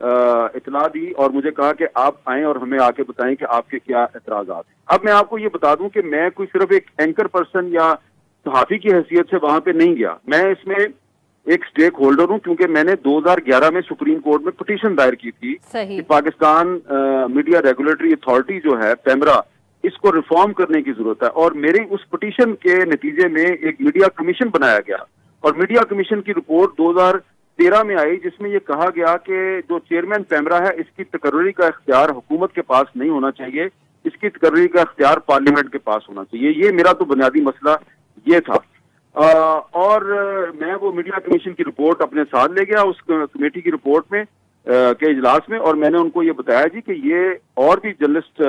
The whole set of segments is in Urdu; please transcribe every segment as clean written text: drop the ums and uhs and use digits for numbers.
اطلاع دی اور مجھے کہا کہ آپ آئیں اور ہمیں آ کے بتائیں کہ آپ کے کیا اعتراضات ہیں۔ اب میں آپ کو یہ بتا دوں کہ میں کوئی صرف ایک اینکر پرسن یا صحافی کی حیثیت سے وہاں پہ نہیں گیا، میں اس میں ایک سٹیک ہولڈر ہوں، کیونکہ میں نے 2011 میں سپریم کورٹ میں پٹیشن دائر کی تھی کہ پاکستان میڈیا ریگولیٹری اتھارٹی جو ہے پیمرا، اس کو ریفارم کرنے کی ضرورت ہے، اور میری اس پٹیشن کے نتیجے میں ایک میڈیا کمیشن بنایا گیا، اور میڈیا کمیشن کی رپورٹ 2013 میں آئی، جس میں یہ کہا گیا کہ جو چیئرمین پیمرا ہے اس کی تقرری کا اختیار حکومت کے پاس نہیں ہونا چاہیے، اس کی تقرری کا اختیار پارلیمنٹ کے پاس ہونا چاہیے۔ یہ میرا تو بنیادی مسئلہ یہ تھا، اور میں وہ میڈیا کمیشن کی رپورٹ اپنے ساتھ لے گیا اس کمیٹی کی رپورٹ میں کے اجلاس میں، اور میں نے ان کو یہ بتایا جی کہ یہ اور بھی جرنلسٹ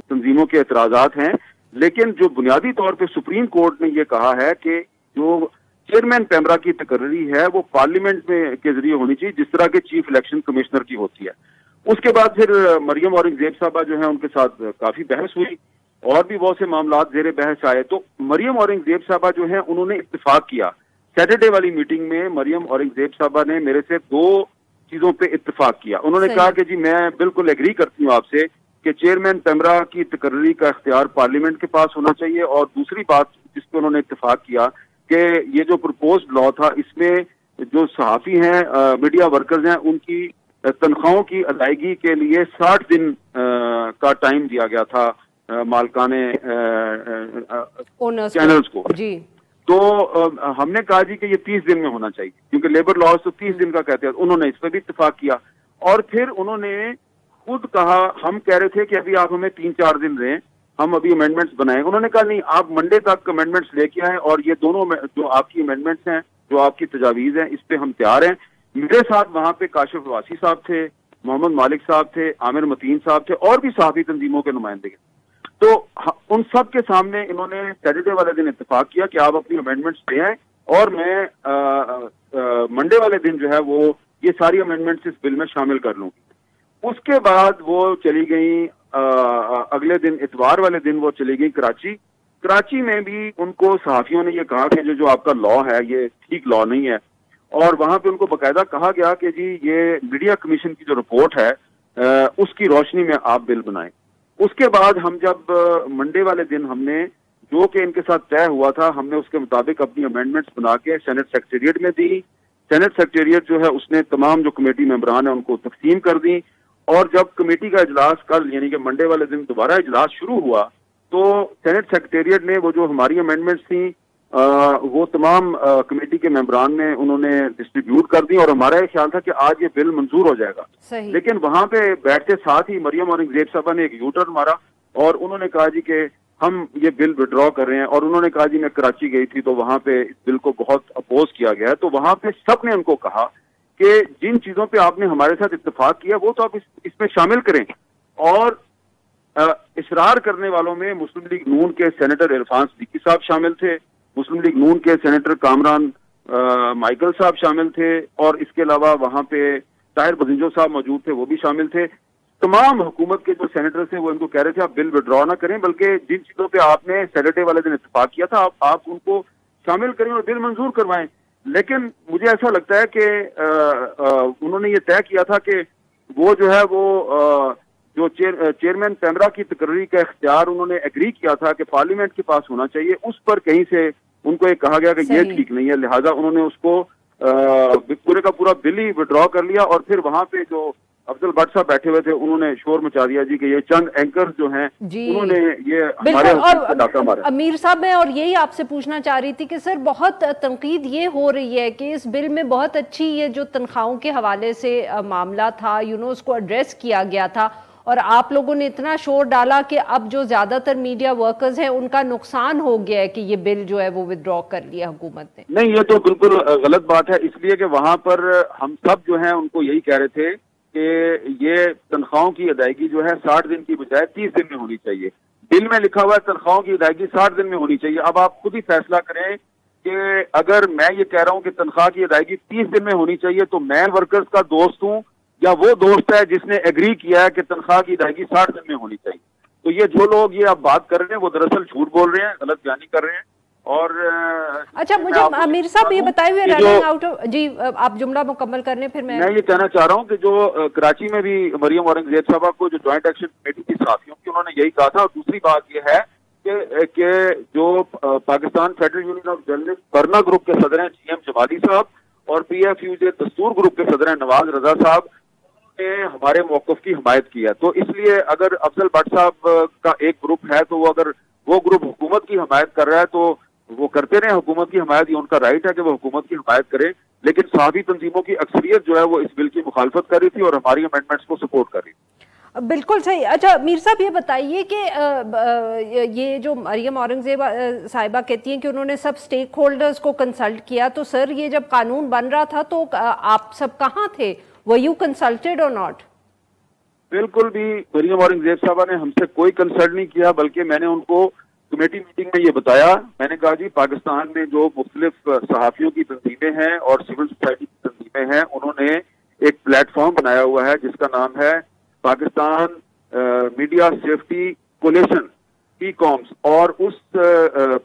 تنظیموں کے اعتراضات ہیں، لیکن جو بنیادی طور پہ سپریم کورٹ نے یہ کہا ہے کہ جو چیئرمین پیمرا کی تقرری ہے وہ پارلیمنٹ میں کے ذریعے ہونی چاہیے، جس طرح کے چیف الیکشن کمشنر کی ہوتی ہے۔ اس کے بعد پھر مریم اورنگزیب صاحبہ جو ہیں ان کے ساتھ کافی بحث ہوئی، اور بھی بہت سے معاملات زیر بحث آئے، تو مریم اورنگزیب صاحبہ جو ہیں انہوں نے اتفاق کیا سیٹرڈے والی میٹنگ میں۔ مریم اورنگزیب صاحبہ نے میرے سے 2 چیزوں پہ اتفاق کیا، انہوں نے کہا کہ جی میں بالکل ایگری کرتی ہوں آپ سے کہ چیئرمین پیمرا کی تقرری کا اختیار پارلیمنٹ کے پاس ہونا چاہیے، اور دوسری بات جس پہ انہوں نے اتفاق کیا کہ یہ جو پرپوزڈ لا تھا اس میں جو صحافی ہیں میڈیا ورکرز ہیں ان کی تنخواہوں کی ادائیگی کے لیے 60 دن کا ٹائم دیا گیا تھا مالکان چینلز کو جی، تو ہم نے کہا جی کہ یہ 30 دن میں ہونا چاہیے، کیونکہ لیبر لاز تو 30 دن کا کہتے ہیں، انہوں نے اس پہ بھی اتفاق کیا، اور پھر انہوں نے خود کہا، ہم کہہ رہے تھے کہ ابھی آپ ہمیں 3-4 دن دیں، ہم ابھی امینڈمنٹس بنائیں، انہوں نے کہا نہیں آپ منڈے تک امینڈمنٹس لے کے آئیں، اور یہ دونوں جو آپ کی امینڈمنٹس ہیں، جو آپ کی تجاویز ہیں، اس پہ ہم تیار ہیں۔ میرے ساتھ وہاں پہ کاشف واسی صاحب تھے، محمد مالک صاحب تھے، عامر متین صاحب تھے، اور بھی صحافی تنظیموں کے نمائندے، تو ان سب کے سامنے انہوں نے سیٹرڈے والے دن اتفاق کیا کہ آپ اپنی امینڈمنٹس لے آئیں، اور میں منڈے والے دن جو ہے وہ یہ ساری امینڈمنٹس اس بل میں شامل کر لوں گی۔ اس کے بعد وہ چلی گئیں اگلے دن اتوار والے دن وہ چلی گئی کراچی میں بھی ان کو صحافیوں نے یہ کہا کہ جو آپ کا لا ہے یہ ٹھیک لا نہیں ہے، اور وہاں پہ ان کو باقاعدہ کہا گیا کہ جی یہ میڈیا کمیشن کی جو رپورٹ ہے اس کی روشنی میں آپ بل بنائیں۔ اس کے بعد ہم جب منڈے والے دن ہم نے جو کہ ان کے ساتھ طے ہوا تھا، ہم نے اس کے مطابق اپنی امینڈمنٹس بنا کے سینٹ سیکریٹریٹ میں دی، سینٹ سیکریٹریٹ جو ہے اس نے تمام جو کمیٹی ممبران ہیں ان کو تقسیم کر دی، اور جب کمیٹی کا اجلاس کل یعنی کہ منڈے والے دن دوبارہ اجلاس شروع ہوا تو سینٹ سیکریٹریٹ نے وہ جو ہماری امینڈمنٹس تھیں وہ تمام کمیٹی کے ممبران نے انہوں نے ڈسٹریبیوٹ کر دی، اور ہمارا یہ خیال تھا کہ آج یہ بل منظور ہو جائے گا، لیکن وہاں پہ بیٹھتے ساتھ ہی مریم اورنگزیب صاحبہ نے ایک یو ٹرن مارا، اور انہوں نے کہا جی کہ ہم یہ بل وڈرا کر رہے ہیں، اور انہوں نے کہا جی میں کراچی گئی تھی تو وہاں پہ اس بل کو بہت اپوز کیا گیا ہے، تو وہاں پہ سب نے ان کو کہا کہ جن چیزوں پہ آپ نے ہمارے ساتھ اتفاق کیا وہ تو آپ اس میں شامل کریں، اور اصرار کرنے والوں میں مسلم لیگ نون کے سینیٹر عرفان صدیقی صاحب شامل تھے، مسلم لیگ نون کے سینیٹر کامران مائیکل صاحب شامل تھے، اور اس کے علاوہ وہاں پہ طاہر بزنجو صاحب موجود تھے، وہ بھی شامل تھے۔ تمام حکومت کے جو سینیٹر تھے وہ ان کو کہہ رہے تھے آپ بل وڈرا نہ کریں، بلکہ جن چیزوں پہ آپ نے سیٹرڈے والے دن اتفاق کیا تھا آپ ان کو شامل کریں اور بل منظور کروائیں۔ لیکن مجھے ایسا لگتا ہے کہ انہوں نے یہ طے کیا تھا کہ وہ جو ہے وہ جو چیئرمین پیمرا کی تقرری کا اختیار انہوں نے ایگری کیا تھا کہ پارلیمنٹ کے پاس ہونا چاہیے، اس پر کہیں سے ان کو یہ کہا گیا کہ یہ ٹھیک نہیں ہے، لہٰذا انہوں نے اس کو پورے کا پورا بل ہی وڈرا کر لیا، اور پھر وہاں پہ جو افضل بٹ صاحب بیٹھے ہوئے تھے انہوں نے شور مچا دیا جی کہ یہ چند اینکر جو ہیں انہوں نے یہ ہمارے ڈاکہ مارا۔ امیر صاحب میں اور یہی آپ سے پوچھنا چاہ رہی تھی کہ سر بہت تنقید یہ ہو رہی ہے کہ اس بل میں بہت اچھی یہ جو تنخواہوں کے حوالے سے معاملہ تھا اس کو ایڈریس کیا گیا تھا، اور آپ لوگوں نے اتنا شور ڈالا کہ اب جو زیادہ تر میڈیا ورکرز ہیں ان کا نقصان ہو گیا ہے کہ یہ بل جو ہے وہ ودرا کر لیا حکومت نے۔ نہیں، یہ تو بالکل غلط بات ہے، اس لیے کہ وہاں پر ہم سب جو ہیں ان کو یہی کہہ رہے تھے کہ یہ تنخواہوں کی ادائیگی جو ہے 60 دن کی بجائے 30 دن میں ہونی چاہیے۔ بل میں لکھا ہوا ہے تنخواہوں کی ادائیگی 60 دن میں ہونی چاہیے۔ اب آپ خود ہی فیصلہ کریں کہ اگر میں یہ کہہ رہا ہوں کہ تنخواہ کی ادائیگی 30 دن میں ہونی چاہیے تو میں ورکرز کا دوست ہوں یا وہ دوست ہے جس نے ایگری کیا ہے کہ تنخواہ کی ادائیگی 60 دن میں ہونی چاہیے؟ تو یہ جو لوگ یہ اب بات کر رہے ہیں وہ دراصل جھوٹ بول رہے ہیں، غلط بیانی کر رہے ہیں، اور اچھا مجھے امیر صاحب یہ بتائے ہوئے رننگ آؤٹ جی آپ جملہ مکمل کر لیں پھر میں یہ کہنا چاہ رہا ہوں کہ جو کراچی میں بھی مریم اورنگزیب صاحبہ کو جو جوائنٹ ایکشن کمیٹی کی صحافیوں کی انہوں نے یہی کہا تھا. اور دوسری بات یہ ہے کہ جو Pakistan federal union of journalist Barna group کے صدر ہیں جی ایم جمالی صاحب اور پی ایف یو جے دستور گروپ کے صدر ہیں نواز رضا صاحب نے ہمارے موقف کی حمایت کی ہے. تو اس لیے اگر افضل بٹ صاحب کا ایک گروپ ہے تو وہ اگر وہ گروپ حکومت کی حمایت کر رہا ہے تو وہ کرتے رہے حکومت کی حمایت, یہ ان کا رائٹ ہے کہ وہ حکومت کی حمایت کریں. لیکن صحافی تنظیموں کی اکثریت جو ہے وہ اس بل کی مخالفت کر رہی تھی اور ہماری امینڈمنٹس کو سپورٹ کر رہی تھی. بالکل صحیح. اچھا میر صاحب یہ بتائیے کہ یہ جو مریم اورنگزیب صاحبہ کہتی ہیں کہ انہوں نے سب سٹیک ہولڈرز کو کنسلٹ کیا, تو سر یہ جب قانون بن رہا تھا تو آپ سب کہاں تھے؟ were you consulted or not؟ بالکل بھی مریم اورنگزیب صاحبہ نے ہم سے کوئی کنسلٹ نہیں کیا, بلکہ میں نے ان کو کمیٹی میٹنگ میں یہ بتایا. میں نے کہا جی پاکستان میں جو مختلف صحافیوں کی تنظیمیں ہیں اور سول سوسائٹی کی تنظیمیں ہیں انہوں نے ایک پلیٹ فارم بنایا ہوا ہے جس کا نام ہے پاکستان میڈیا سیفٹی کولیشن پی کامس, اور اس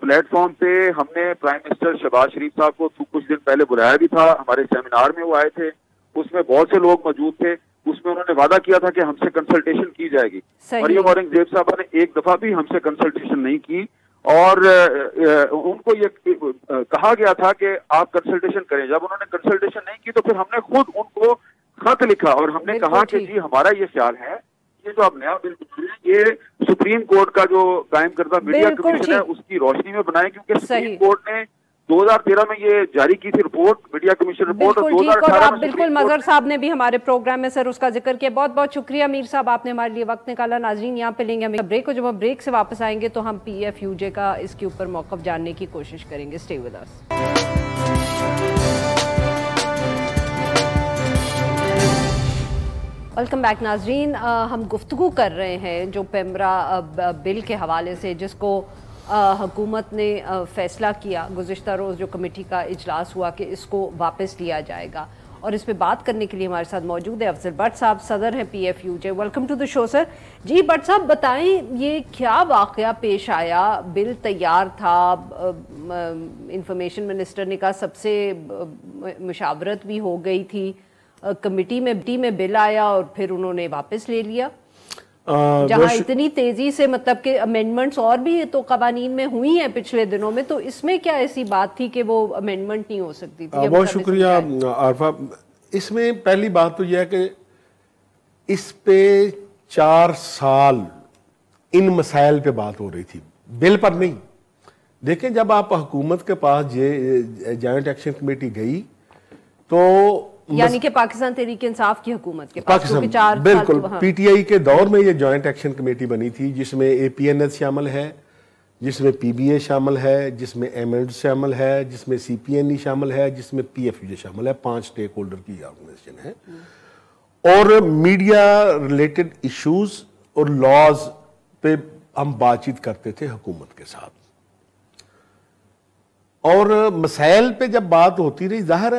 پلیٹ فارم پہ ہم نے پرائم منسٹر شہباز شریف صاحب کو کچھ دن پہلے بلایا بھی تھا. ہمارے سیمینار میں وہ آئے تھے, اس میں بہت سے لوگ موجود تھے. اس میں انہوں نے وعدہ کیا تھا کہ ہم سے کنسلٹیشن کی جائے گی. مریم اورنگزیب صاحبہ نے ایک دفعہ بھی ہم سے کنسلٹیشن نہیں کی اور ان کو یہ کہا گیا تھا کہ آپ کنسلٹیشن کریں. جب انہوں نے کنسلٹیشن نہیں کی تو پھر ہم نے خود ان کو خط لکھا اور ہم نے کہا کہ جی ہمارا یہ خیال ہے یہ جو آپ نیا بل بنا رہے ہیں یہ سپریم کورٹ کا جو قائم کردہ میڈیا کمیشن ہے اس کی روشنی میں بنائے, کیونکہ سپریم کورٹ نے 2013 میں یہ جاری کی تھی رپورٹ, میڈیا کمیشن رپورٹ, اور 2018 میں بالکل مظہر صاحب نے بھی ہمارے پروگرام میں سر اس کا ذکر کیا. بہت بہت شکریہ امیر صاحب, آپ نے ہمارے لیے وقت نکالا. ناظرین یہاں پہ لیں گے ہمیں بریک, اور جب ہم بریک سے واپس آئیں گے تو ہم پی ایف یو جے کا اس کے اوپر موقف جاننے کی کوشش کریں گے. Stay with us. Welcome back ناظرین. ہم گفتگو کر رہے ہیں جو پیمرا بل کے حوالے سے, جس کو حکومت نے فیصلہ کیا گزشتہ روز جو کمیٹی کا اجلاس ہوا کہ اس کو واپس لیا جائے گا. اور اس پہ بات کرنے کے لیے ہمارے ساتھ موجود ہے افضل بٹ صاحب, صدر ہیں P F U J. Welcome to the show sir. جی بٹ صاحب بتائیں یہ کیا واقعہ پیش آیا؟ بل تیار تھا, انفارمیشن منسٹر نے کہا سب سے مشاورت بھی ہو گئی تھی, کمیٹی میں بل آیا اور پھر انہوں نے واپس لے لیا. جہاں اتنی تیزی سے مطلب کہ امینڈمنٹس اور بھی تو قوانین میں ہوئی ہیں پچھلے دنوں میں, تو اس میں کیا ایسی بات تھی کہ وہ امینڈمنٹ نہیں ہو سکتی تھی؟ بہت شکریہ عارفہ. اس میں پہلی بات تو یہ ہے کہ اس پہ 4 سال ان مسائل پہ بات ہو رہی تھی, بل پر نہیں. دیکھیں جب آپ حکومت کے پاس جوائنٹ ایکشن کمیٹی گئی تو یعنی کہ پاکستان تحریک انصاف کی حکومت کے پاس بالکل پی ٹی آئی کے دور میں یہ جوائنٹ ایکشن کمیٹی بنی تھی, جس میں اے پی این ایس شامل ہے, جس میں پی بی اے شامل ہے, جس میں ایم ایڈ شامل ہے, جس میں سی پی این ای شامل ہے, جس میں پی ایف یو جے شامل ہے. 5 سٹیک ہولڈر کی آرگنائزیشن ہے, اور میڈیا ریلیٹڈ ایشوز اور لاز پہ ہم بات چیت کرتے تھے حکومت کے ساتھ. اور مسائل پہ جب بات ہوتی رہی, ظاہر ہے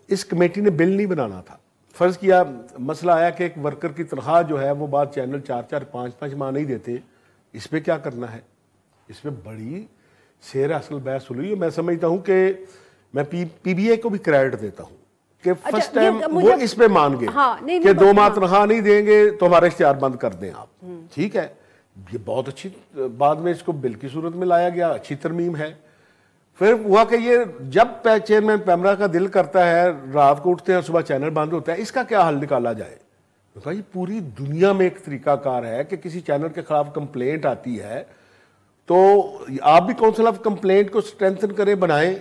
اس کمیٹی نے بل نہیں بنانا تھا. فرض کیا مسئلہ آیا کہ ایک ورکر کی تنخواہ جو ہے وہ بات چینل 4-4 5-5 ماہ نہیں دیتے, اس پہ کیا کرنا ہے؟ اس پہ بڑی سیر اصل بحث ہوئی. میں سمجھتا ہوں کہ میں پی بی اے کو بھی کریڈٹ دیتا ہوں کہ فرسٹ ٹائم وہ اس پہ مان گئے کہ 2 ماہ تنخواہ نہیں دیں گے تو ہمارا اشتہار بند کر دیں آپ. ٹھیک ہے, یہ بہت اچھی, بعد میں اس کو بل کی صورت میں لایا گیا, اچھی ترمیم ہے. پھر ہوا کہ یہ جب چیئرمین پیمرا کا دل کرتا ہے رات کو اٹھتے ہیں صبح چینل بند ہوتا ہے, اس کا کیا حل نکالا جائے؟ یہ پوری دنیا میں ایک طریقہ کار ہے کہ کسی چینل کے خلاف کمپلینٹ آتی ہے تو آپ بھی کونسل آف کمپلینٹ کو اسٹرینتھن کریں, بنائیں.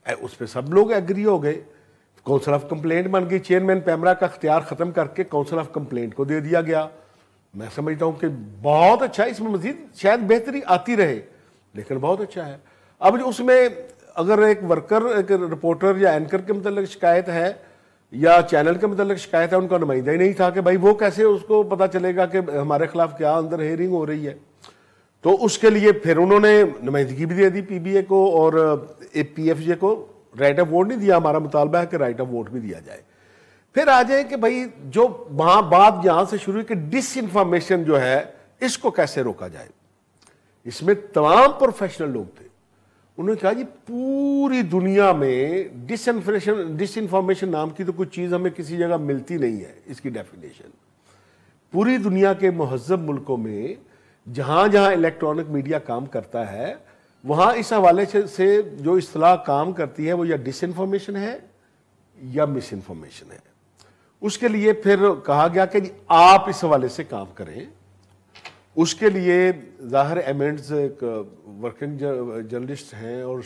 اس پہ سب لوگ ایگری ہو گئے, کونسل آف کمپلینٹ بن گئی. چیئرمین پیمرا کا اختیار ختم کر کے کونسل آف کمپلینٹ کو دے دیا گیا. میں سمجھتا ہوں کہ بہت اچھا ہے, اس میں مزید شاید بہتری آتی رہے لیکن بہت اچھا ہے. اب اس میں اگر ایک ورکر, ایک رپورٹر یا اینکر کے متعلق شکایت ہے یا چینل کے متعلق شکایت ہے, ان کا نمائندہ ہی نہیں تھا کہ بھائی وہ کیسے اس کو پتا چلے گا کہ ہمارے خلاف کیا اندر ہیئرنگ ہو رہی ہے. تو اس کے لیے پھر انہوں نے نمائندگی بھی دے دی پی بی اے کو, اور پی ایف جے کو رائٹ آف ووٹ نہیں دیا. ہمارا مطالبہ ہے کہ رائٹ آف ووٹ بھی دیا جائے. پھر آ جائے کہ بھائی جو وہاں بات یہاں سے شروع کہ ڈس انفارمیشن جو ہے اس کو کیسے روکا جائے. اس میں تمام پروفیشنل لوگ تھے, انہوں نے کہا جی پوری دنیا میں ڈس انفارمیشن نام کی تو کوئی چیز ہمیں کسی جگہ ملتی نہیں ہے، اس کی ڈیفینیشن پوری دنیا کے مہذب ملکوں میں جہاں جہاں الیکٹرانک میڈیا کام کرتا ہے وہاں اس حوالے سے جو اصطلاح کام کرتی ہے وہ یا ڈس انفارمیشن ہے یا مس انفارمیشن ہے. اس کے لیے پھر کہا گیا کہ جی آپ اس حوالے سے کام کریں. اس کے لیے ظاہر ایمنڈز ایک ورکنگ جرنلسٹ ہیں اور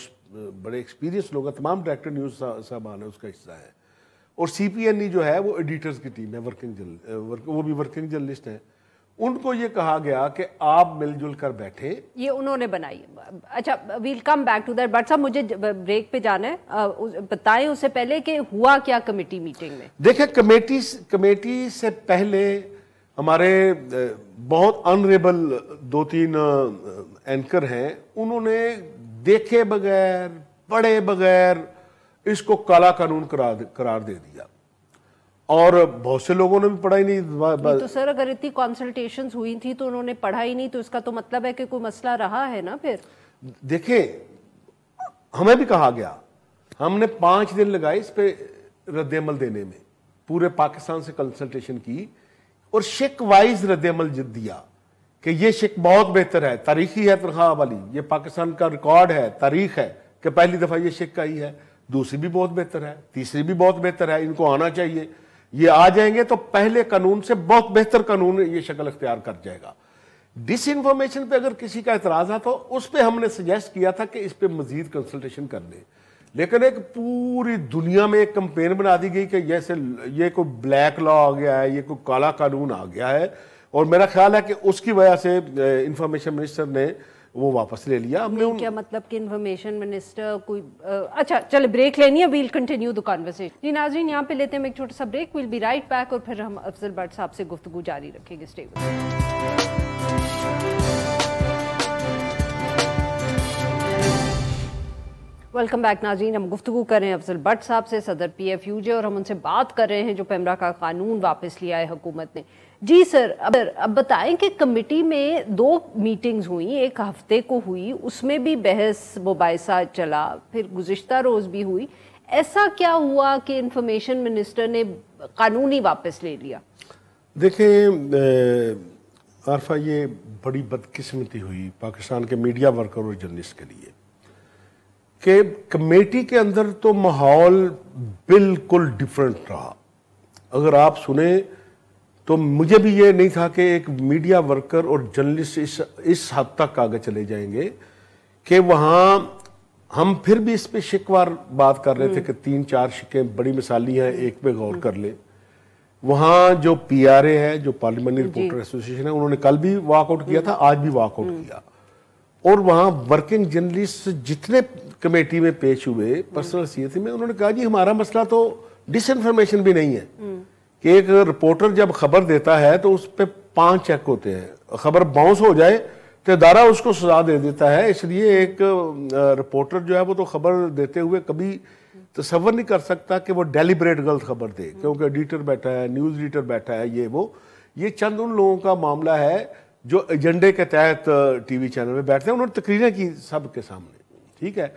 بڑے ایکسپیرینس لوگ ہیں، تمام ڈائریکٹر نیوز صاحبان ہیں اس کا حصہ ہے، اور سی پی این ای جو ہے وہ ایڈیٹرز کی ٹیم ہے، وہ بھی ورکنگ جرنلسٹ ہیں. ان کو یہ کہا گیا کہ آپ مل جل کر بیٹھیں. یہ انہوں نے بنائی. اچھا welcome back to that, Butt صاحب مجھے بریک پہ جانا ہے، بتائیں اس سے پہلے کہ ہوا کیا کمیٹی میٹنگ میں. دیکھیں کمیٹی سے پہلے ہمارے بہت آنریبل 2-3 اینکر ہیں، انہوں نے دیکھے بغیر پڑھے بغیر اس کو کالا قانون قرار دے دیا، اور بہت سے لوگوں نے بھی پڑھا ہی نہیں. تو سر اگر اتنی کنسلٹیشنز ہوئی تھی تو انہوں نے پڑھا ہی نہیں، تو اس کا تو مطلب ہے کہ کوئی مسئلہ رہا ہے نا. پھر دیکھیں ہمیں بھی کہا گیا، ہم نے 5 دن لگائے اس پہ رد عمل دینے میں، پورے پاکستان سے کنسلٹیشن کی اور شک وائز رد عمل دیا کہ یہ شک بہت بہتر ہے، تاریخی ہے تنخواہ والی، یہ پاکستان کا ریکارڈ ہے، تاریخ ہے کہ پہلی دفعہ یہ شک آئی ہے، دوسری بھی بہت بہتر ہے، تیسری بھی بہت بہتر ہے، ان کو آنا چاہیے. یہ آ جائیں گے تو پہلے قانون سے بہت بہتر قانون یہ شکل اختیار کر جائے گا. ڈس انفارمیشن پہ اگر کسی کا اعتراض ہے تو اس پہ ہم نے سجیسٹ کیا تھا کہ اس پہ مزید کنسلٹیشن کر لیں، لیکن ایک پوری دنیا میں ایک کمپین بنا دی گئی کہ جیسے یہ کوئی بلیک لا آ گیا ہے، یہ کوئی کالا قانون آ گیا ہے، اور میرا خیال ہے کہ اس کی وجہ سے انفارمیشن منسٹر نے وہ واپس لے لیا. ہم نے کیا مطلب کہ انفارمیشن منسٹر کوئی اچھا چلے بریک لینی ہے، ویل کنٹینیو دی کنورسیشن. جی ناظرین یہاں پہ لیتے ہیں ایک چھوٹا سا break, we'll be right back, اور پھر ہم افضل بٹ صاحب سے گفتگو جاری رکھیں گے. اسٹے ود ویلکم بیک ناظرین. ہم گفتگو کر رہے ہیں افضل بٹ صاحب سے، صدر پی ایف یو جے، اور ہم ان سے بات کر رہے ہیں جو پیمرا کا قانون واپس لیا ہے حکومت نے. جی سر اب بتائیں کہ کمیٹی میں 2 میٹنگز ہوئیں، ایک ہفتے کو ہوئی، اس میں بھی بحث مباحثہ چلا، پھر گزشتہ روز بھی ہوئی. ایسا کیا ہوا کہ انفارمیشن منسٹر نے قانون ہی واپس لے لیا؟ دیکھیں عارفہ، یہ بڑی بدقسمتی ہوئی پاکستان کے میڈیا ورکر اور جرنلسٹ کے لیے کہ کمیٹی کے اندر تو ماحول بالکل ڈیفرنٹ رہا. اگر آپ سنیں تو مجھے بھی یہ نہیں تھا کہ ایک میڈیا ورکر اور جرنلسٹ اس حد تک آگے چلے جائیں گے کہ وہاں ہم پھر بھی اس پہ شکوار بات کر رہے تھے کہ 3-4 شکیں بڑی مثالی ہیں، ایک پہ غور کر لیں. وہاں جو پی آر اے ہے، جو پارلیمنٹری رپورٹر ایسوسی ایشن ہے، انہوں نے کل بھی واک آؤٹ کیا تھا، آج بھی واک آؤٹ کیا. اور وہاں ورکنگ جرنلسٹ جتنے کمیٹی میں پیش ہوئے پرسنل سیئرسی میں، انہوں نے کہا جی ہمارا مسئلہ تو ڈس انفارمیشن بھی نہیں ہے کہ ایک رپورٹر جب خبر دیتا ہے تو اس پہ 5 چیک ہوتے ہیں، خبر باؤنس ہو جائے تو ادارہ اس کو سزا دے دیتا ہے. اس لیے ایک رپورٹر جو ہے وہ تو خبر دیتے ہوئے کبھی تصور نہیں کر سکتا کہ وہ ڈیلیبریٹ غلط خبر دے، کیونکہ ایڈیٹر بیٹھا ہے، نیوز ایڈیٹر بیٹھا ہے، یہ چند ان لوگوں کا معاملہ ہے جو ایجنڈے کے تحت ٹی وی چینل میں بیٹھتے ہیں. انہوں نے تقریریں کی سب کے سامنے، ٹھیک ہے.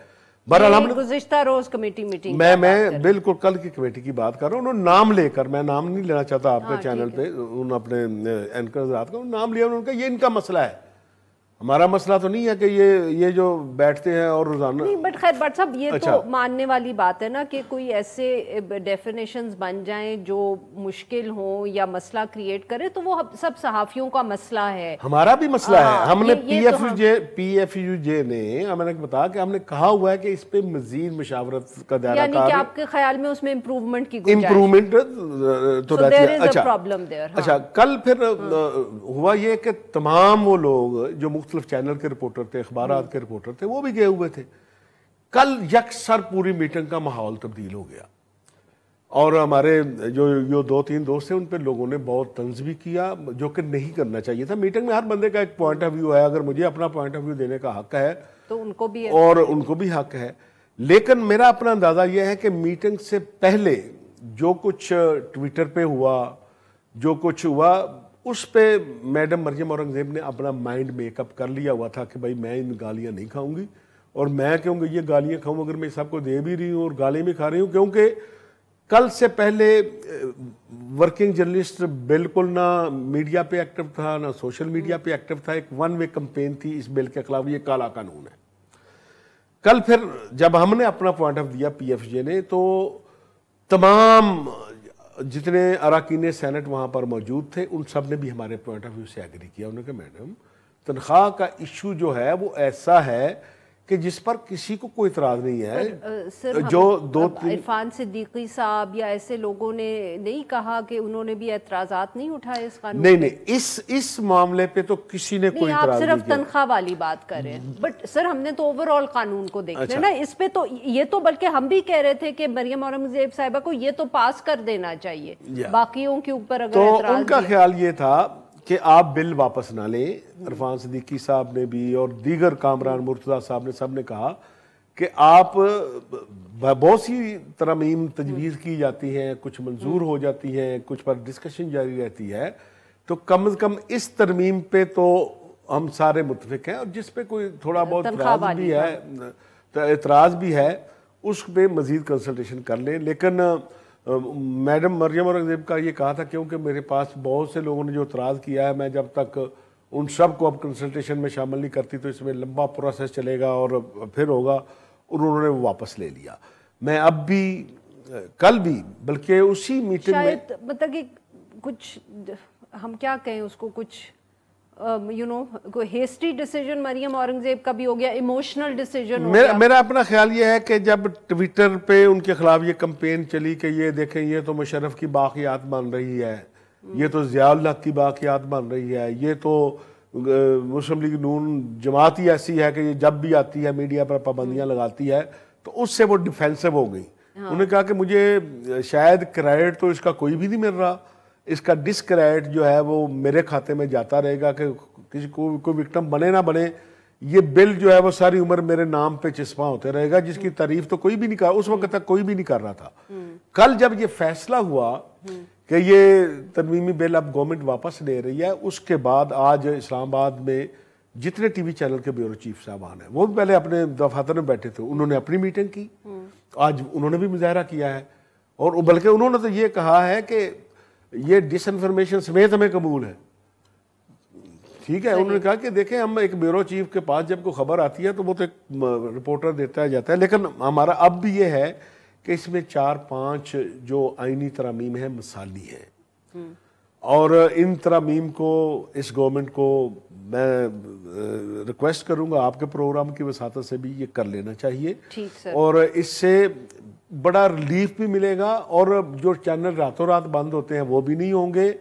بہرحال گزشتہ روز کمیٹی میٹنگ میں بالکل کل کی کمیٹی کی بات کر رہا ہوں. انہوں نے نام لے کر، میں نام نہیں لینا چاہتا آپ کے چینل پہ، انہوں نے اپنے اینکر حضرات کا نام لیا، انہوں نے کہا یہ ان کا مسئلہ ہے، ہمارا مسئلہ تو نہیں ہے کہ یہ جو بیٹھتے ہیں اور روزانہ نہیں. بٹ خیر بٹ صاحب یہ تو ماننے والی بات ہے نا کہ کوئی ایسے ڈیفینیشنز بن جائیں جو مشکل ہوں یا مسئلہ کریٹ کرے، تو وہ سب صحافیوں کا مسئلہ ہے، ہمارا بھی مسئلہ ہے. ہم نے پی ایف یو جے نے ہمیں بتایا کہ ہم نے کہا ہوا ہے کہ اس پہ مزید مشاورت کا دائرہ کار، یعنی کہ آپ کے خیال میں اس میں امپروومنٹ کی امپروومنٹ تو رہتی ہے. اچھا کل پھر ہوا یہ کہ تمام وہ لوگ جو مختلف چینل کے رپورٹر تھے، اخبارات کے رپورٹر تھے، وہ بھی گئے ہوئے تھے. کل یکسر پوری میٹنگ کا ماحول تبدیل ہو گیا، اور ہمارے جو 2-3 دوست ہیں ان پہ لوگوں نے بہت طنز بھی کیا، جو کہ نہیں کرنا چاہیے تھا. میٹنگ میں ہر بندے کا ایک پوائنٹ آف ویو ہے، اگر مجھے اپنا پوائنٹ آف ویو دینے کا حق ہے تو ان کو بھی اور ان کو بھی حق ہے. لیکن میرا اپنا اندازہ یہ ہے کہ میٹنگ سے پہلے جو کچھ ٹویٹر پہ ہوا، جو کچھ ہوا، اس پہ میڈم مریم اورنگزیب نے اپنا مائنڈ میک اپ کر لیا ہوا تھا کہ بھائی میں ان گالیاں نہیں کھاؤں گی اور میں کہوں گا یہ گالیاں کھاؤں اگر میں سب کو دے بھی رہی ہوں اور گالی بھی کھا رہی ہوں، کیونکہ کل سے پہلے ورکنگ جرنلسٹ بالکل نہ میڈیا پہ ایکٹیو تھا نہ سوشل میڈیا پہ ایکٹیو تھا. ایک ون وے کمپین تھی اس بل کے خلاف، یہ کالا قانون ہے. کل پھر جب ہم نے اپنا پوائنٹ آف دیا پی ایف جے نے، تو تمام جتنے اراکین سینٹ وہاں پر موجود تھے ان سب نے بھی ہمارے پوائنٹ آف ویو سے ایگری کیا. انہوں نے کہا میڈم تنخواہ کا ایشو جو ہے وہ ایسا ہے کہ جس پر کسی کو کوئی اعتراض نہیں ہے. جو دو عرفان صدیقی صاحب یا ایسے لوگوں نے نہیں کہا کہ انہوں نے بھی اعتراضات نہیں اٹھائے اس قانون؟ نہیں اس معاملے پہ تو کسی نے کوئی اعتراض نہیں کیا. آپ صرف تنخواہ والی بات کر رہے ہیں، بٹ سر ہم نے تو اوور آل قانون کو دیکھنا ہے نا. اس پہ تو یہ تو بلکہ ہم بھی کہہ رہے تھے کہ مریم اورنگزیب صاحبہ کو یہ تو پاس کر دینا چاہیے، باقیوں کے اوپر اگر اعتراض. تو ان کا خیال یہ تھا کہ آپ بل واپس نہ لیں. عرفان صدیقی صاحب نے بھی اور دیگر کامران مرتضیٰ صاحب نے سب نے کہا کہ آپ بہت سی ترامیم تجویز کی جاتی ہیں، کچھ منظور ہو جاتی ہیں، کچھ پر ڈسکشن جاری رہتی ہے، تو کم از کم اس ترمیم پہ تو ہم سارے متفق ہیں، اور جس پہ کوئی تھوڑا بہت اعتراض بھی ہے اس پہ مزید کنسلٹیشن کر لیں. لیکن میڈم مریم اورنگزیب کا یہ کہا تھا کیونکہ میرے پاس بہت سے لوگوں نے جو اعتراض کیا ہے، میں جب تک ان سب کو اب کنسلٹیشن میں شامل نہیں کرتی تو اس میں لمبا پروسیس چلے گا اور پھر ہوگا. انہوں نے وہ واپس لے لیا. میں اب بھی کل بھی بلکہ اسی میٹنگ میں شاید مطلب کہ کچھ ہم کیا کہیں اس کو، کچھ کوئی ہیسٹی ڈیسیجن مریم اورنگزیب کا بھی ہو گیا، ایموشنل ڈیسیجن ہو گیا. میرا اپنا خیال یہ ہے کہ جب ٹویٹر پہ ان کے خلاف یہ کمپین چلی کہ یہ دیکھیں یہ تو مشرف کی باقیات بن رہی ہے، یہ تو ضیاء الحق کی باقیات بن رہی ہے، یہ تو مسلم لیگ نون جماعت ہی ایسی ہے کہ یہ جب بھی آتی ہے میڈیا پر پابندیاں لگاتی ہے، تو اس سے وہ ڈیفینسو ہو گئی. انہوں نے کہا کہ مجھے شاید کریڈٹ تو اس کا کوئی بھی نہیں مل رہا، اس کا ڈسکریڈٹ جو ہے وہ میرے کھاتے میں جاتا رہے گا کہ کسی کو کوئی وکٹم بنے نہ بنے، یہ بل جو ہے وہ ساری عمر میرے نام پہ چسپاں ہوتے رہے گا، جس کی تعریف تو کوئی بھی نہیں کر اس وقت تک کوئی بھی نہیں کر رہا تھا. کل جب یہ فیصلہ ہوا کہ یہ ترمیمی بل اب گورنمنٹ واپس لے رہی ہے، اس کے بعد آج اسلام آباد میں جتنے ٹی وی چینل کے بیورو چیف صاحبان ہیں وہ بھی پہلے اپنے دفاتر میں بیٹھے تھے، انہوں نے اپنی میٹنگ کی، آج انہوں نے بھی مظاہرہ کیا ہے، اور بلکہ انہوں نے تو یہ کہا ہے کہ یہ ڈس انفارمیشن سمیت ہمیں قبول ہے. ٹھیک ہے، انہوں نے کہا کہ دیکھیں ہم ایک بیورو چیف کے پاس جب کوئی خبر آتی ہے تو وہ تو ایک رپورٹر دیتا جاتا ہے، لیکن ہمارا اب بھی یہ ہے کہ اس میں 4-5 جو آئینی ترامیم ہیں مثالی ہیں، اور ان ترامیم کو اس گورنمنٹ کو میں ریکویسٹ کروں گا آپ کے پروگرام کی وساطت سے بھی یہ کر لینا چاہیے، اور اس سے بڑا ریلیف بھی ملے گا، اور جو چینل راتوں رات بند ہوتے ہیں وہ بھی نہیں ہوں گے.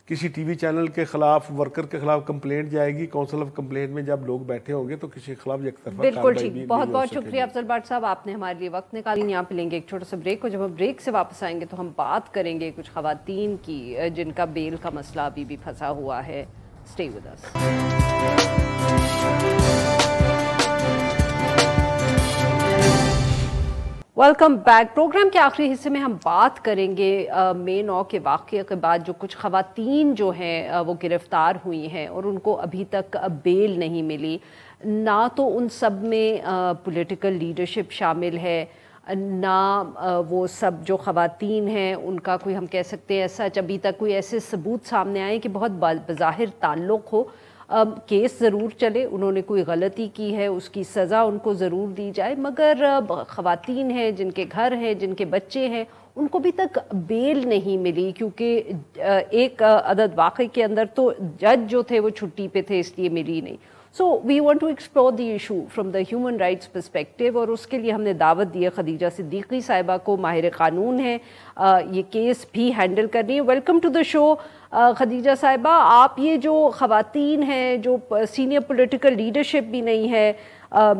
کسی ٹی وی چینل کے خلاف ورکر کے خلاف کمپلینٹ جائے گی، کونسل آف کمپلینٹ میں جب لوگ بیٹھے ہوں گے تو کسی کے خلاف یک طرفہ بالکل ٹھیک. بہت بہت شکریہ افضل بٹ صاحب، آپ نے ہمارے لیے وقت نکالی. یہاں پہ لیں گے ایک چھوٹا سا بریک، اور جب ہم بریک سے واپس آئیں گے تو ہم بات کریں گے کچھ خواتین کی جن کا بیل کا مسئلہ ابھی بھی پھنسا ہوا ہے. Stay with us. Welcome back. Programme کے آخری حصے میں ہم بات کریں گے مے 9 کے واقعے کے بعد جو کچھ خواتین جو ہیں وہ گرفتار ہوئی ہیں اور ان کو ابھی تک بیل نہیں ملی. نہ تو ان سب میں پولیٹیکل لیڈرشپ شامل ہے، نہ وہ سب جو خواتین ہیں ان کا کوئی ہم کہہ سکتے ہیں ایسا ابھی تک کوئی ایسے ثبوت سامنے آئے کہ بہت بظاہر تعلق ہو. کیس ضرور چلے، انہوں نے کوئی غلطی کی ہے اس کی سزا ان کو ضرور دی جائے، مگر خواتین ہیں جن کے گھر ہیں، جن کے بچے ہیں، ان کو بھی تک بیل نہیں ملی، کیونکہ ایک عدد واقعے کے اندر تو جج جو تھے وہ چھٹی پہ تھے اس لیے ملی نہیں. So we want to explore the issue from the human rights perspective, اور اس کے لیے ہم نے دعوت دی ہے خدیجہ صدیقی صاحبہ کو، ماہر قانون ہے، یہ کیس بھی ہینڈل کر رہی ہیں. ویلکم ٹو دا شو خدیجہ صاحبہ. آپ یہ جو خواتین ہیں جو سینئر پولیٹیکل لیڈرشپ بھی نہیں ہے،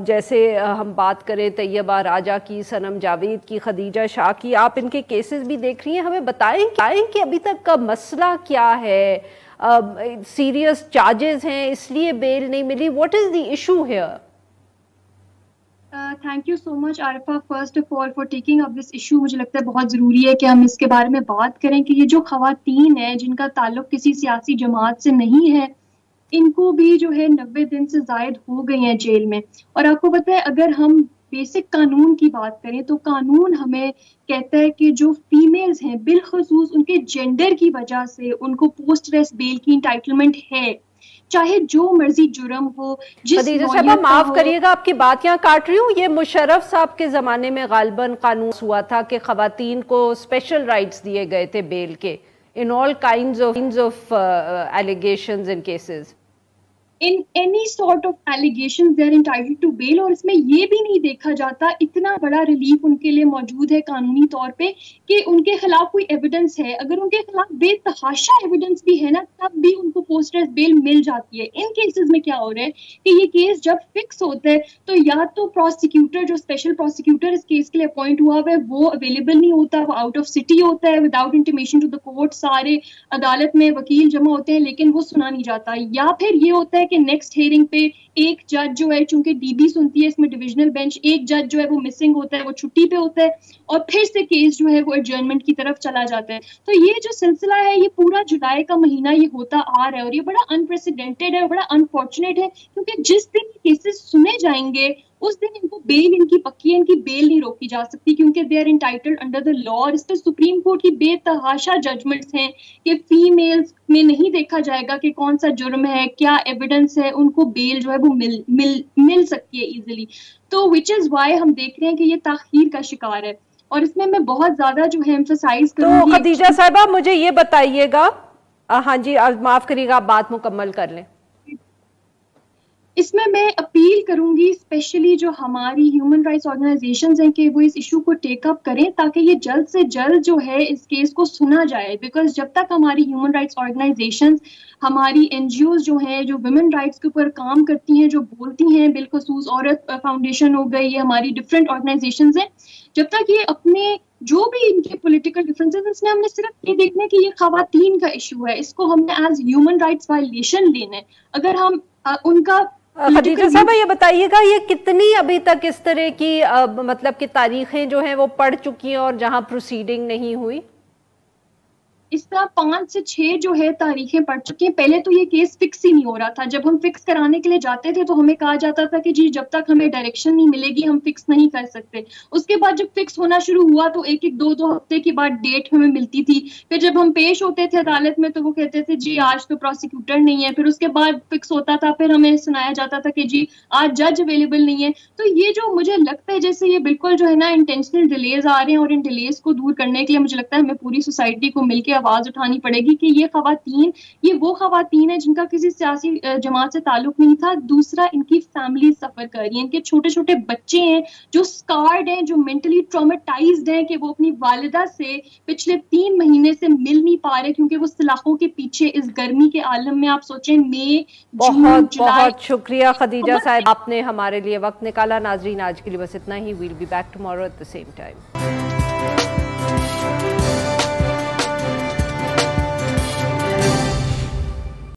جیسے ہم بات کریں طیبہ راجہ کی، صنم جاوید کی، خدیجہ شاہ کی، آپ ان کے کیسز بھی دیکھ رہی ہیں، ہمیں بتائیں کہ ابھی تک کا مسئلہ کیا ہے؟ سیریس چارجز ہیں اس لیے بیل نہیں ملی. What is the issue here? Thank you so much Arifa first of all for taking up this issue. مجھے لگتا ہے بہت ضروری ہے کہ ہم اس کے بارے میں بات کریں کہ یہ جو خواتین ہیں جن کا تعلق کسی سیاسی جماعت سے نہیں ہے، ان کو بھی جو ہے 90 دن سے زائد ہو گئے ہیں جیل میں. اور آپ کو پتہ ہے اگر ہم بیسک قانون کی بات کریں تو قانون ہمیں کہتا ہے کہ جو فیمیلز ہیں بالخصوص ان کے جینڈر کی وجہ سے ان کو پوسٹ ریسٹ بیل کی انٹائٹلمنٹ ہے، چاہے جو مرضی جرم ہو، جس خدیجہ نوعیت صاحبہ کا معاف ہو. کریے گا آپ کی بات یہاں کاٹ رہی ہوں، یہ مشرف صاحب کے زمانے میں غالباً قانون ہوا تھا کہ خواتین کو اسپیشل رائٹس دیے گئے تھے بیل کے in all kinds of allegations and cases. In any sort of allegations they are entitled to bail. اور اس میں یہ بھی نہیں دیکھا جاتا، اتنا بڑا ریلیف ان کے لیے موجود ہے قانونی طور پہ کہ ان کے خلاف کوئی ایویڈنس ہے. اگر ان کے خلاف بے تحاشا ایویڈنس بھی ہے نا تب بھی ان کو پوسٹ ریسٹ بیل مل جاتی ہے. ان کیسز میں کیا ہو رہا ہے کہ یہ کیس جب فکس ہوتا ہے تو یا تو پروسیکیوٹر جو اسپیشل پروسیکیوٹر اس کیس کے لیے اپوائنٹ ہوا ہے وہ اویلیبل نہیں ہوتا، وہ آؤٹ آف سٹی ہوتا ہے without intimation to the court. سارے عدالت میں وکیل جمع ہوتے ہیں لیکن وہ سنا نہیں جاتا. یا پھر یہ ہوتا ہے کہ نیکسٹ ہیئرنگ پہ ایک جج جو ہے، چونکہ ڈی بی سنتی ہے اس میں ڈویژنل بینچ، ایک جج جو ہے وہ مسنگ ہوتا ہے، وہ چھٹی پہ ہوتا ہے اور پھر سے کیس جو ہے وہ ایڈجرنمنٹ کی طرف چلا جاتا ہے. تو یہ جو سلسلہ ہے یہ پورا جولائی کا مہینہ یہ ہوتا آ رہا ہے اور یہ بڑا انپریسیڈنٹڈ ہے، بڑا انفارچونیٹ ہے کیونکہ جس دن کیسز سنے جائیں گے اس دن ان کو بیل ان کی پکی ہے، ان کی بیل نہیں روکی جا سکتی کیونکہ they are entitled under the law. اور اس پہ سپریم کورٹ کی بے تحاشا ججمنٹس ہیں کہ فیمیلز میں نہیں دیکھا جائے گا کہ کون سا جرم ہے، کیا ایویڈنس ہے، ان کو بیل جو ہے وہ مل سکتی ہے ایزیلی. تو وچ از وائی ہم دیکھ رہے ہیں کہ یہ تاخیر کا شکار ہے. اور اس میں بہت زیادہ جو ہے ایمفسائز کروں گی. تو خدیجہ صاحبہ مجھے یہ بتائیے گا، ہاں جی معاف کریے گا آپ بات مکمل کر لیں. اس میں اپیل کروں گی اسپیشلی جو ہماری ہیومن رائٹس آرگنائزیشنز ہیں کہ وہ اس ایشو کو ٹیک اپ کریں تاکہ یہ جلد سے جلد جو ہے اس کیس کو سنا جائے. بیکاز جب تک ہماری ہیومن رائٹس آرگنائزیشنز، ہماری این جی اوز جو ہیں جو ویمن رائٹس کے اوپر کام کرتی ہیں، جو بولتی ہیں، بالخصوص عورت فاؤنڈیشن ہو گئی، یہ ہماری ڈفرینٹ آرگنائزیشنز ہیں، جب تک یہ اپنے جو بھی ان کے پولیٹیکل ڈفرینسز اس میں ہم نے صرف یہ دیکھنا ہے کہ یہ خواتین کا ایشو ہے، اس کو ہم نے ایز ہیومن رائٹس وائلیشن لینا ہے. اگر ہم ان کا خدیجہ صاحبہ یہ بتائیے گا یہ کتنی ابھی تک اس طرح کی مطلب کہ تاریخیں جو ہیں وہ پڑ چکی ہیں اور جہاں پروسیڈنگ نہیں ہوئی؟ اس طرح 5 سے 6 جو ہے تاریخیں پڑ چکی ہیں. پہلے تو یہ کیس فکس ہی نہیں ہو رہا تھا. جب ہم فکس کرانے کے لیے جاتے تھے تو ہمیں کہا جاتا تھا کہ جی جب تک ہمیں ڈائریکشن نہیں ملے گی ہم فکس نہیں کر سکتے. اس کے بعد جب فکس ہونا شروع ہوا تو ایک 2 ہفتے کے بعد ڈیٹ ہمیں ملتی تھی. پھر جب ہم پیش ہوتے تھے عدالت میں تو وہ کہتے تھے جی آج تو پروسیکیوٹر نہیں ہے. پھر اس کے بعد فکس ہوتا تھا، پھر ہمیں سنایا جاتا تھا کہ جی آج جج اویلیبل نہیں ہے. تو یہ جو مجھے لگتا ہے جیسے یہ بالکل جو ہے نا انٹینشنل ڈیلیز آ رہے ہیں اور ان ڈیلیز کو دور کرنے کے لیے مجھے لگتا ہے ہمیں پوری سوسائٹی کو مل کے آواز اٹھانی پڑے گی کہ یہ خواتین، یہ وہ خواتین ہیں جن کا کسی سیاسی جماعت سے تعلق نہیں تھا. دوسرا ان کی فیملی سفر کر رہی ہیں، ان کے چھوٹے چھوٹے بچے ہیں جو سکارڈ ہیں، جو مینٹلی ٹرامیٹائزڈ ہیں کہ وہ اپنی والدہ سے پچھلے 3 مہینے سے مل نہیں پا رہے کیونکہ وہ سلاخوں کے پیچھے اس گرمی کے عالم میں. آپ سوچیں مئی، بہت بہت شکریہ خدیجہ صاحب، آپ نے ہمارے لیے وقت نکالا. ناظرین آج کے لیے بس اتنا ہی. We'll be back tomorrow at the same time.